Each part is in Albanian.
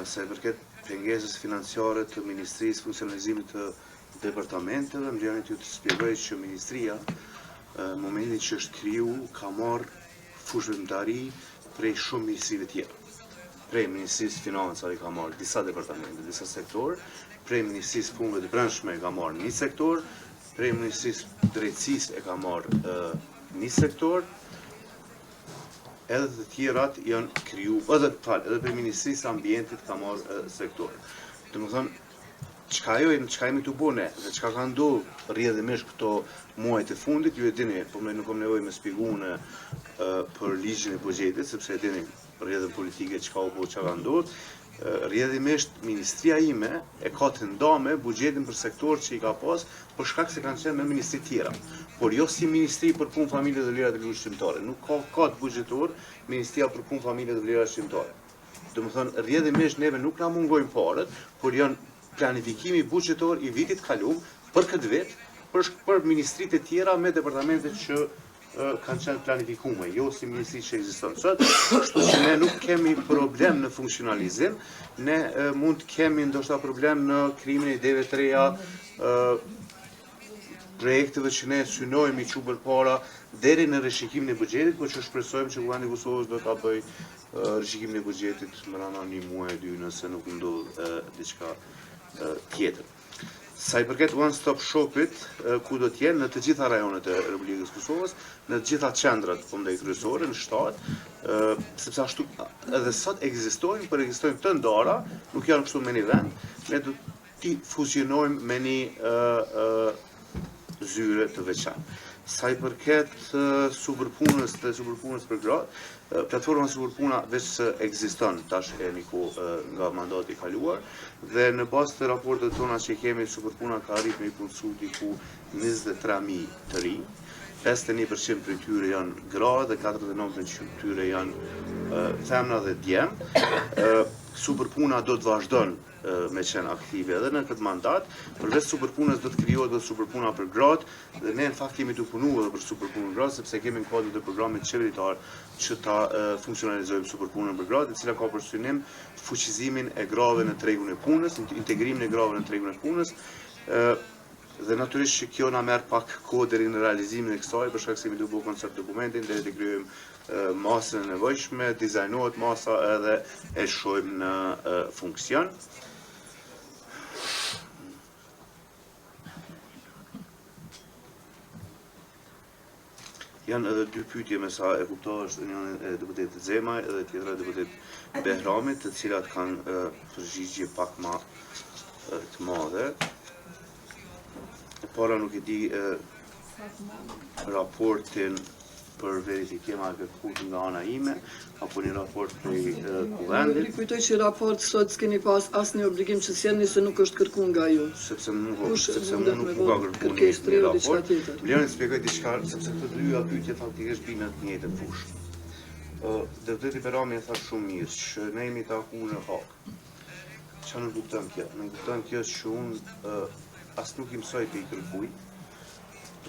sa i përket pengesës financiare të Ministrisë Funksionalizimit të Departamenteve, më lejoni t'ju të shpjegoj që Ministria, në momentin që është kriju, ka marrë fushëveprimtari prej shumë ministrive tjera. Prej Ministrisë Financave ka marrë disa departamente, disa sektor, prej Ministrisë Punëve të Brendshme ka marrë një sektor, prej Ministrisë Drejtësisë e ka marrë një sektor, edhe të tjerat janë kriju, edhe prej Ministrisë Ambientit ka marrë sektor. Domethënë, çka jemi këtu bëne dhe çka ka ndodhur rrjedhimisht këto muajt e fundit, ju e dini, po më nuk kam nevojë me shpjegune për ligjin e buxhetit, sepse e dini rrjedhën politike çka u bë, çka ka ndodhur. Rrjedhimisht ministria ime e ka të ndame buxhetin për sektor që i ka pas, për shkak se kanë qenë me ministri tjera. Por jo si Ministri për Punë, Familje dhe Vlera të Ligjit Shqiptare. Nuk ka të buxhetor Ministria për Punë, Familje dhe Vlera Shqiptare. Domethënë, rrjedhimisht neve nuk na mungojnë parët, por janë planifikimi buxhetor i vitit kaluar për këtë vit, për ministritë e tjera me departamentet që kanë qenë planifikume, jo si ministri që ekziston sot, kështu që ne nuk kemi problem në funksionalizim, ne mund të kemi ndoshta problem në krijimin e ideve të reja, projekteve që ne synojmë i çu përpara deri në rishikimin e buxhetit, por që shpresojmë që Kuvendit i Kosovës do ta bëj rishikimin e buxhetit brenda një muaji dy nëse nuk ndodh diçka tjetër. Sa i përket One Stop Shopit, ku do të jenë në të gjitha rajonet e Republikës Kosovës, në të gjitha qendrat kryesore në shtat, sepse ashtu edhe sot ekzistojnë, por ekzistojnë të ndara, nuk janë kështu me një vend, ne do t'i fuzionojmë me një zyre të veçantë. Sa i përket superpunës dhe superpunës për gratë, platforma superpuna veç se ekziston tash e një kohë nga mandati i kaluar, dhe në bazë të raportet tona që kemi, superpuna ka arritur me i punësu diku 23.000 të rinj, 51% për tyre janë gra dhe 49% për tyre janë femna dhe djemë. Superpuna do të vazhdon me qenë aktive edhe në këtë mandat, përveç superpunës do të krijohet edhe superpuna për gratë, dhe ne në fakt kemi të punu edhe për superpunën gratë, sepse kemi në kuadër të programit qeveritar që ta funksionalizojmë superpunën për gratë, e cila ka për synim fuqizimin e grave në tregun e punës, integrimin e grave në tregun e punës, dhe natyrisht që kjo na merr pak kohë deri në realizimin e kësaj, për shkak se kemi duke bërë koncept dokumentin, deri të krijojmë masën e nevojshme, dizajnohet masa edhe e shojmë në funksion. Janë edhe dy pyetje me sa e kuptova, është njëra e deputetit Zemaj edhe tjetra e deputetit Behramit, të cilat kanë përgjigje pak më të madhe. Para nuk e di raportin për verifikim a kërkuar nga ana ime, apo një raport prej Kuvendit. Kujtoj që raport sot s'keni pas asnjë obligim që sjellni se nuk është kërkuar nga ju. Sepse më nuk ka kërkuar një raport. Vlen të shpjegoj diçka, sepse këto dyja pyetje faktikisht binë në të njëjtën fushë. Deputeti Berami e tha shumë mirë që ne jemi takuar në hak. Çfarë nuk kupton kjo? Nuk kupton kjo që unë as nuk i mësoj të i kërkuj,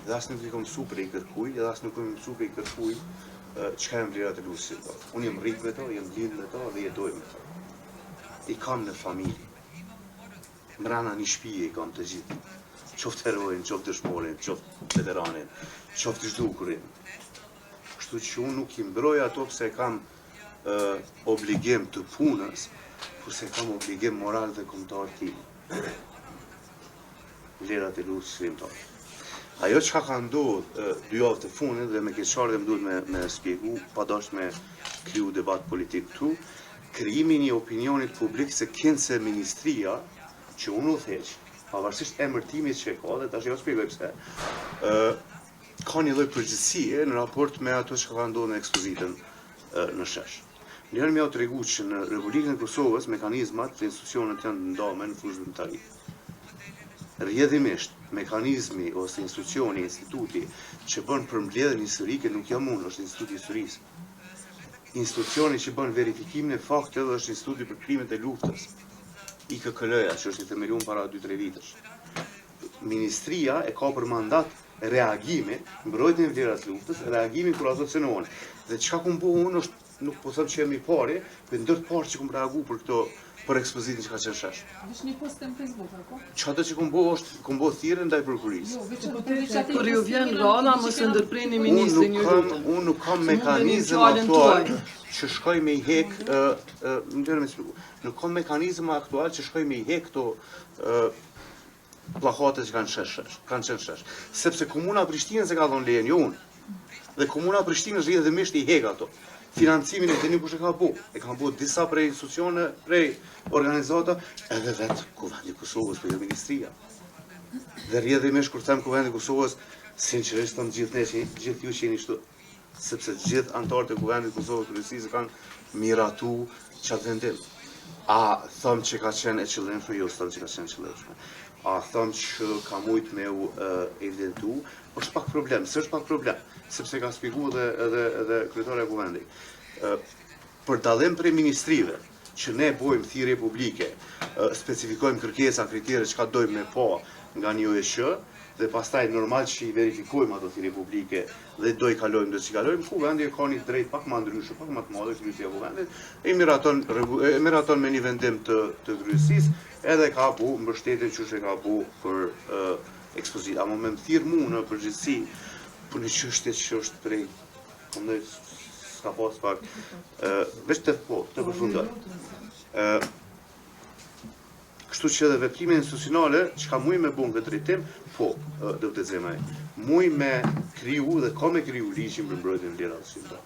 dhe as nuk i kom mësu për i kërkuj, dhe as nuk i mësu për i kërkuj çka janë vlerat e lusit të. Unë jem rrit me to, jem lind me to dhe jetoj me to. I kam në familje. Mrana një shtëpie i kam të gjithë. Qoftë heroin, qoftë dëshmorin, qoftë veteranin, qoftë zhdukurin. Kështu që unë nuk i mbroj ato pse kam obligim të punës, por se kam obligim moral dhe kombëtar tim. Vlerat e lusit shkrimtar. Ajo çka ka ndodhur 2 javë të fundit dhe me keqardhje më duhet me shpjegu, padosh me kriju debat politik këtu, krijimi një opinionit publik se kinse ministria që unë u theq, pavarësisht emërtimit që ka, dhe tash jo shpjegoj pse, ka një lloj përgjegjësie në raport me ato që ka ndodhur në ekspozitën në shesh. Njëherë më u tregu që në Republikën e Kosovës mekanizmat të institucionet janë ndame në fushëveprimtari. Rrjedhimisht mekanizmi ose instituti që bën përmbledhjen historike nuk jam unë, është Instituti i Historisë. Institucioni që bën verifikimin e fakteve është Instituti për krimet e luftës, IKKL-ja, që është i themeluar para 2-3 vitesh. Ministria e ka për mandat reagimin, mbrojtjen e vlerave të luftës, reagimin kur ato cënohen. Dhe çka ku bëu unë është nuk po them që jemi pari, për ndër të parë që kum reagu për këto për ekspozitën që ka qenë shesh. Veç një post në Facebook, apo? Çfarë që kum bo thirrje ndaj prokurisë. Jo, veç Por ju vjen rana mos e ndërprini ministrin ju lutem. Unë nuk kam mekanizëm fjalën aktual tuaj. që shkoj me i hek, nuk kam mekanizëm aktual që shkoj me i hek këto pllakate që kanë qenë shesh. Sepse komuna Prishtinës e ka dhënë lejen, jo unë. Dhe komuna Prishtinës rrjedhimisht i hek ato. Financimin e dini kush e ka bu. E kanë bu disa prej institucione, prej organizata, edhe vetë Kuvendi i Kosovës për ministria. Dhe rrjedhimisht kur them Kuvendi i Kosovës, sinqerisht them gjithë ju që jeni këtu, sepse gjithë anëtarët e Kuvendit të Kosovës kryesisë kanë miratu çat vendim. A them që ka qenë e qëllimshme, jo them që ka qenë qëllimshme. A them që ka mujt me u evidentu, është pak problem, s'është pak problem, sepse ka shpjeguar edhe kryetari i Kuvendit. Për dallim prej ministrive, që ne bojmë thirrje publike, specifikojmë kërkesa, kritere çka dojmë me pa nga një OSH, dhe pastaj normal që i verifikojmë ato thirrje publike dhe do i kalojmë do që kalojmë, Kuvendi ka një drejt pak më ndryshe, pak më të madhe kryetësia e Kuvendit, e miraton me një vendim të kryesisë, edhe ka bu mbështetjen që e ka bu për ekspozitë. Ama me më thirr mua në përgjithësi për një çështje që është prej, ndaj s'ka pas pak, veç të përfundoj. Kështu që edhe veprimet institucionale, çka muj me bu në këtë drejtim, po, do të zemaj, muj me kriju dhe ka me kriju ligjin për mbrojtjen e vlerave shqiptare.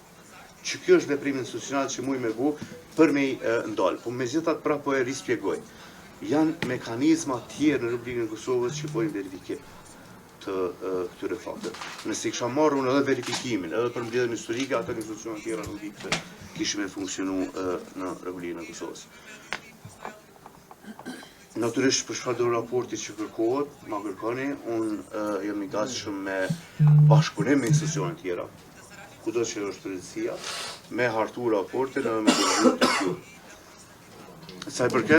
Që kjo është veprim institucional që muj me bu për me ndalë, po megjithatë pra po e rispjegoj. Janë mekanizma tjerë në Republikën e Kosovës që bojnë verifikim të këtyre fakteve. Nëse kisha marrë unë edhe verifikimin, edhe për mbledhjen historike, ato institucione tjera nuk i kishim e funksionu në Republikën e Kosovës. Natyrisht për çfarëdo raporti që kërkohet, ma kërkoni, unë jam i gatshëm me bashkëpunim me institucione tjera, kudo që është drejtësia, me hartu raportin edhe me dërguar tek ju. Sa i përket